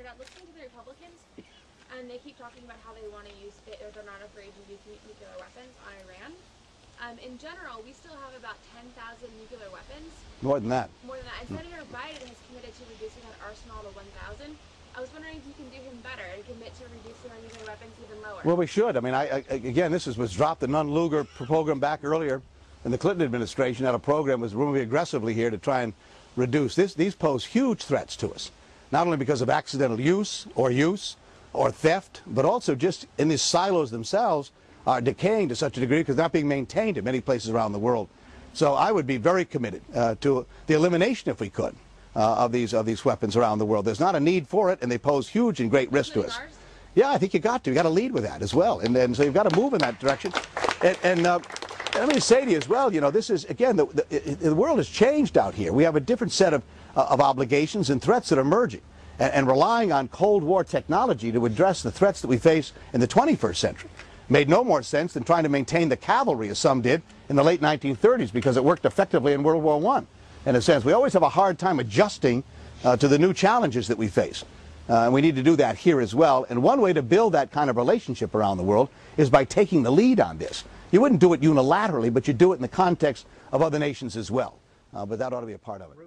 Dodd, listening to the Republicans, and they keep talking about how they want to use it, or they're not afraid to use nuclear weapons on Iran. In general, we still have about 10,000 nuclear weapons. More than that. More than that. And Senator Biden has committed to reducing that arsenal to 1,000. I was wondering if you can do him better and commit to reducing our nuclear weapons even lower. Well, we should. I mean, again, this was dropped the Nunn-Lugar program back earlier in the Clinton administration. Had a program was moving aggressively here to try and reduce this. These pose huge threats to us, not only because of accidental use or theft, but also just in these silos themselves are decaying to such a degree because they're not being maintained in many places around the world. So I would be very committed to the elimination, if we could, of these weapons around the world. There's not a need for it, and they pose huge and great risk to us. Yeah, I think you got to. You got to lead with that as well, and so you've got to move in that direction. And let me say to you as well, you know, this is again the world has changed out here. We have a different set of obligations and threats that are emerging, and relying on Cold War technology to address the threats that we face in the 21st century made no more sense than trying to maintain the cavalry, as some did, in the late 1930s, because it worked effectively in World War I. In a sense, we always have a hard time adjusting to the new challenges that we face. And we need to do that here as well. And one way to build that kind of relationship around the world is by taking the lead on this. You wouldn't do it unilaterally, but you do it in the context of other nations as well. But that ought to be a part of it.